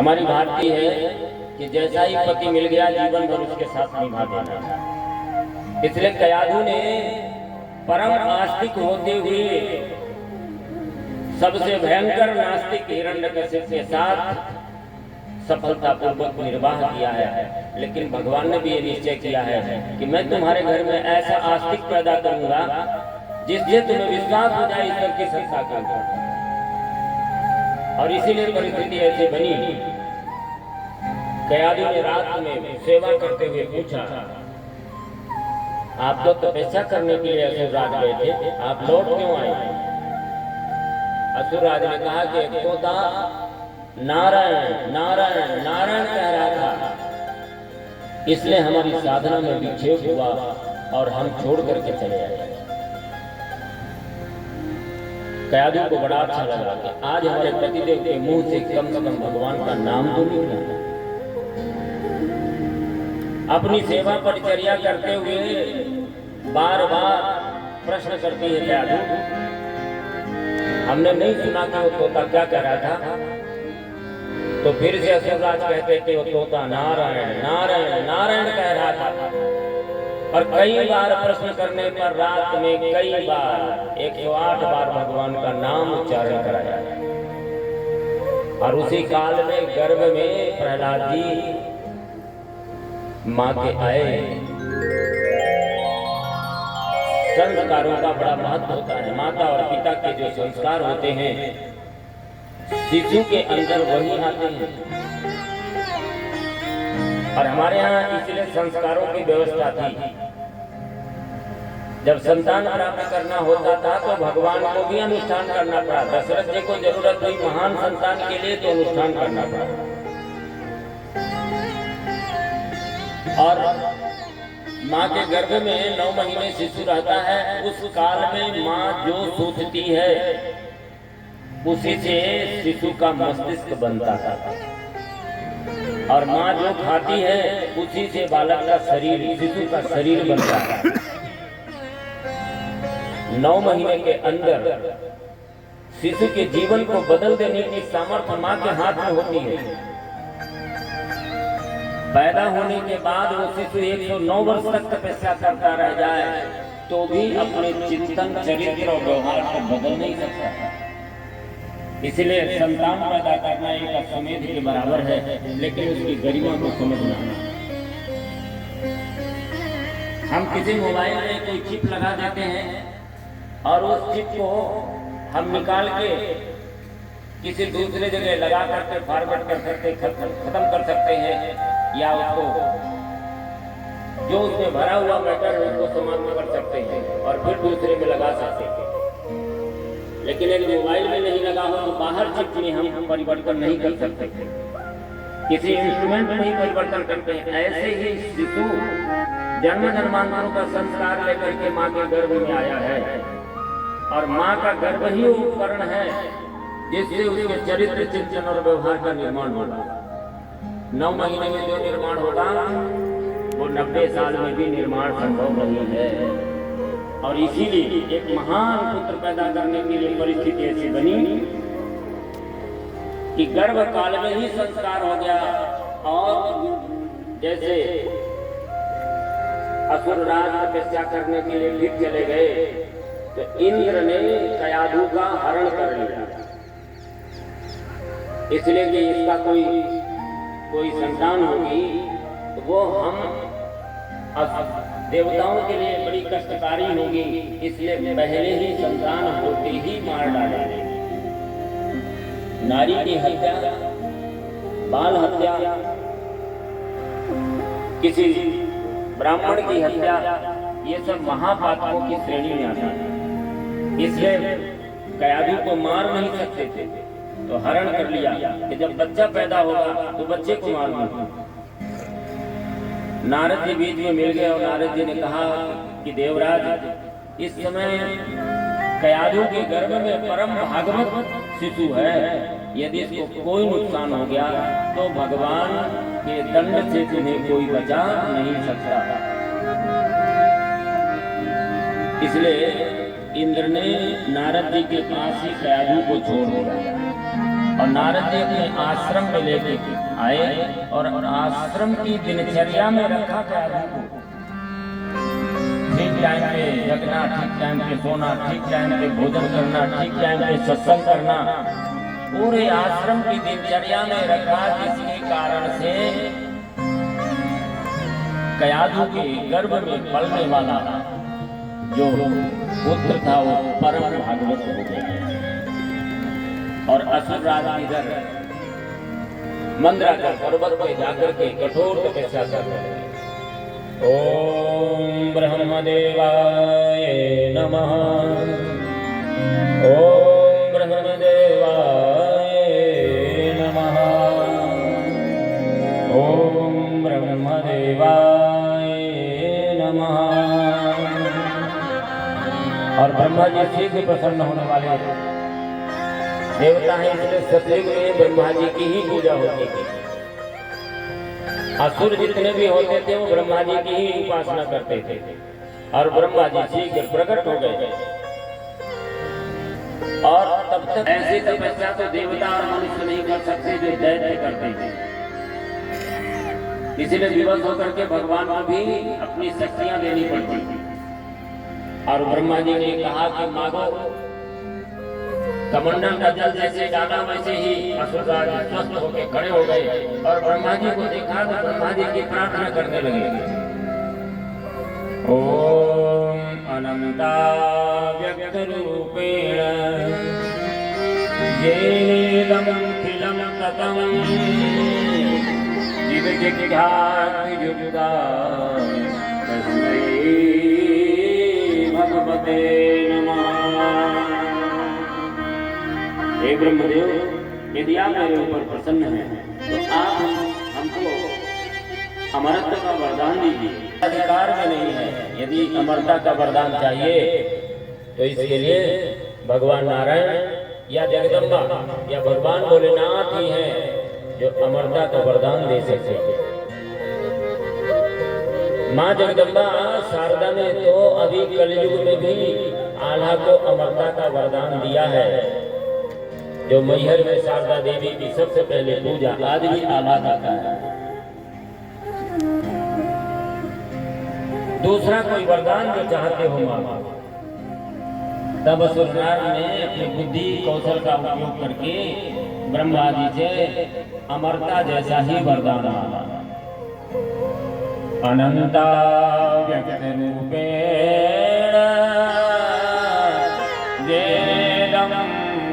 हमारी भारतीय है कि जैसा ही पति मिल गया जीवन भर उसके साथ निभा देना। इसलिए कयाधु ने परम आस्तिक होते हुए सबसे भयंकर नास्तिक हिरण्यकशिप के साथ सफलतापूर्वक निर्वाह किया है। लेकिन भगवान ने भी ये निश्चय किया है कि मैं तुम्हारे घर में ऐसा आस्तिक पैदा करूंगा जिससे तुम्हें विश्वास हो जाए ईश्वर की सत्ता का। और इसीलिए परिस्थिति ऐसी बनी। कयाधु ने रात में सेवा करते हुए पूछा, आप तो तपस्या करने के लिए असुरराज गए थे, आप लौट क्यों आए? असुरराज ने कहा कि एक तोता नारायण नारायण नारायण कह रहा था, इसलिए हमारी साधना में विक्षेप हुआ और हम छोड़ करके चले आए। कयाधु को बड़ा अच्छा लगा कि आज हमारे पतिदेव के मुंह से कम भगवान का नाम तो निकला। अपनी सेवा परिचर्या करते हुए बार बार प्रश्न करती है कयाधु, हमने नहीं सुना कि वो तोता क्या कह रहा था। तो फिर से असुरराज कहते थे वो तोता नारायण नारायण नारायण कह रहा था। और कई बार प्रश्न करने पर रात में कई बार 108 बार भगवान का नाम उच्चारण कराया। और उसी काल में गर्भ में प्रहलाद जी माँ के आए। संस्कारों का बड़ा महत्व होता है। माता और पिता के जो संस्कार होते हैं शिशु के अंदर वही आते हैं। और हमारे यहाँ इसलिए संस्कारों की व्यवस्था थी। जब संतान प्राप्त करना होता था तो भगवान को भी अनुष्ठान करना पड़ा। दशरथ जी को जरूरत हुई महान संतान के लिए तो अनुष्ठान करना पड़ा। और माँ के गर्भ में 9 महीने शिशु रहता है। उस काल में माँ जो सोचती है उसी से शिशु का मस्तिष्क बनता था। और माँ जो खाती है उसी से बालक का शरीर शिशु का शरीर बनता है। 9 महीने के अंदर शिशु के जीवन को बदल देने की सामर्थ्य माँ के हाथ में होती है। पैदा होने के बाद वो शिशु 109 वर्ष तक तपस्या करता रह जाए तो भी अपने चिंतन चरित्र और व्यवहार को बदल नहीं सकता। इसलिए संतान पैदा करना एक अश्वमेध के बराबर है, लेकिन उसकी गरिमा को समझना। हम किसी मोबाइल में कोई चिप लगा देते हैं और उस चिप को हम निकाल के किसी दूसरे जगह लगा करके फॉरवर्ड कर सकते, खत्म कर सकते हैं, या उसको जो उसमें भरा हुआ मैटर है उसको समाप्त कर सकते हैं और फिर दूसरे में लगा सकते हैं। लेकिन एक मोबाइल में नहीं लगा हो तो बाहर चिप में हम परिवर्तन नहीं कर सकते, किसी इंस्ट्रूमेंट में ही परिवर्तन करते हैं। ऐसे ही शिशु जन्म जन्मांतरों का संस्कार लेकर के माँ के गर्भ में आया है और माँ का गर्भ ही उपकरण है जिससे उसके चरित्र चिंतन और व्यवहार का निर्माण होगा। 9 महीने में जो निर्माण होगा वो 90 साल में भी निर्माण संभव नहीं है। और इसीलिए एक महान पुत्र पैदा करने के लिए परिस्थिति ऐसी बनी कि गर्भ काल में ही संस्कार हो गया। और जैसे असुरराज तपस्या करने के लिए फिर चले गए तो इंद्र ने कयाधु का हरण कर लिया, इसलिए कि इसका कोई संतान होगी तो वो हम देवताओं के लिए बड़ी कष्टकारी होगी, इसलिए पहले ही संतान होते ही मार डाले। नारी की हत्या, बाल हत्या, किसी ब्राह्मण की हत्या, ये सब महापातकों की श्रेणी में आती है। इसलिए कयाधु को मार नहीं सकते थे तो हरण कर लिया कि जब बच्चा पैदा होगा तो बच्चे को मार दो। नारद जी बीच में मिल गए और नारद जी ने कहा कि देवराज इस समय कयाधु के गर्भ में परम भागवत शिशु है, यदि इसको कोई नुकसान हो गया तो भगवान के दंड से तुम्हें कोई बचा नहीं सकता। इसलिए इंद्र ने नारद जी के पास ही कयाधु को छोड़ दिया और नारद जी अपने आश्रम में लेके आए और आश्रम की दिनचर्या में रखा गया को ठीक टाइम पे जगना, ठीक टाइम पे सोना, ठीक टाइम पे भोजन करना, ठीक टाइम पे सत्संग करना, पूरे आश्रम की दिनचर्या में रखा, जिसके कारण से कयाधु के गर्भ में पलने वाला जो पुत्र था वो परम भागवत हो गया और असुर राज इधर मंदराचल पर्वत पे जाकर के कठोर तपस्या कर रहे हैं। ओम ब्रह्मदेवाय नमः। ओम ब्रह्मदेवाय नमः। ओम ब्रह्मदेवाय नमः। और ब्रह्मा जी शीघ्र प्रसन्न होने वाले देवता हैं, इसलिए सतयुग में ब्रह्मा जी की ही पूजा होती थी। असुर जितने भी होते थे वो ब्रह्मा जी की ही उपासना करते थे और ब्रह्मा जी शीघ्र प्रकट हो गए। और तब तक ऐसी तपस्या तो देवता और मनुष्य नहीं कर सकते जो दैत्य करते थे। इसलिए विवश होकर के भगवान को भी अपनी शक्तियां देनी पड़ती थी। और ब्रह्मा जी ने कहा कि मांगो। कमंडल का जल जैसे डाला वैसे ही असुरराज स्वस्थ होकर खड़े हो गए और ब्रह्मा जी को देखा तो ब्रह्मा जी की प्रार्थना करने लगे। ओम अनंता व्यक्त रूपेण येदं खिलं ततं जिज्ञाति युक्ता तस्मै भगवते नमः। हे ब्रह्मदेव, यदि आप मेरे ऊपर प्रसन्न हैं तो आप हमको अमरत्व का वरदान दीजिए। अधिकार में नहीं है, यदि अमरता का वरदान चाहिए तो इसके लिए भगवान नारायण या जगदम्बा या भगवान भोलेनाथ ही हैं जो अमरता का वरदान दे सकते हैं। माँ जगदम्बा शारदा ने तो अभी कलयुग में भी आल्हा को अमरता का वरदान दिया है। जो मैहर में शारदा देवी की सबसे पहले पूजा आज भी आल्हा करता है। दूसरा कोई वरदान जो चाहते हो मांगो। तब असुरनाग ने अपनी बुद्धि कौशल का उपयोग करके ब्रह्मा जी से अमरता जैसा ही वरदान मांगा। अनंता व्यक्त रूपेण येदं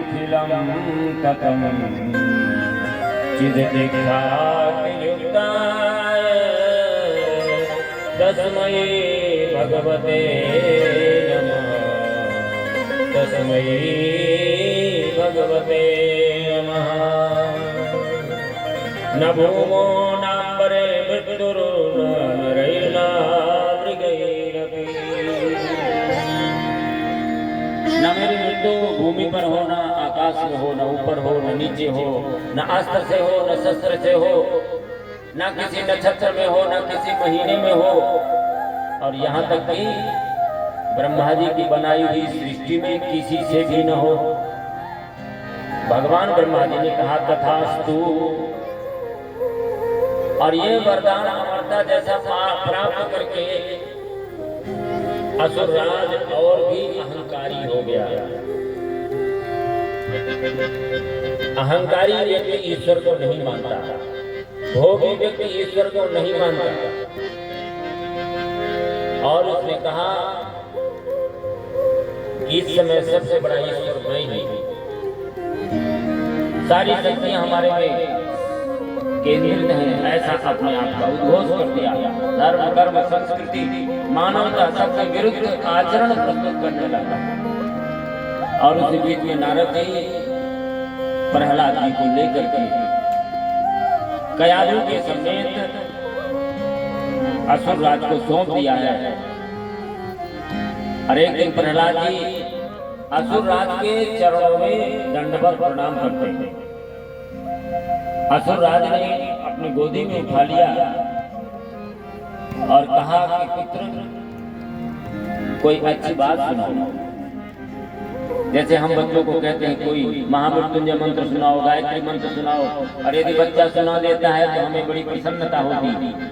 खिलं ततं चिदीक्षाति युक्ताय तस्मै भगवते नमः। तस्मै भगवते नमः। न भूमो नाम्बरे मृत्युर्न नरैर्न मृगैरपि। न मेरी मृत्यु भूमि पर हो, न आकाश में हो, न ऊपर हो, न नीचे हो, न अस्त्र से हो, न शस्त्र से हो, न किसी नक्षत्र में हो, न किसी महीने में हो, और यहाँ तक कि ब्रह्मा जी की बनाई हुई सृष्टि में किसी से भी न हो। भगवान ब्रह्मा जी ने कहा तथास्तु। और ये वरदान अमरता जैसा प्राप्त करके असुरराज और भी अहंकारी हो गया। अहंकारी व्यक्ति ईश्वर को नहीं मानता, भोगी व्यक्ति ईश्वर को नहीं मानता। और उसने कहा इस समय सबसे बड़ा ईश्वर मैं ही। सारी शक्तियां हमारे में केंद्रित हैं, ऐसा अपने आप का उद्घोष कर दिया। धर्म कर्म संस्कृति मानवता सबके विरुद्ध आचरण प्रस्तुत करने लगा। और उसी बीच में नारद जी प्रहलाद जी को लेकर के कयाधु के समेत असुर राज को सौंप दिया है। और एक दिन प्रहलाद जी असुर राज के चरणों में दंडवत प्रणाम करते हैं। असुर राज ने अपनी गोदी में उठा लिया और कहा कि पुत्र कोई अच्छी बात सुनाओ। जैसे हम बच्चों को कहते हैं कोई महामृत्युंजय मंत्र सुनाओ, गायत्री मंत्र सुनाओ, और यदि बच्चा सुना देता है तो हमें बड़ी प्रसन्नता होती है।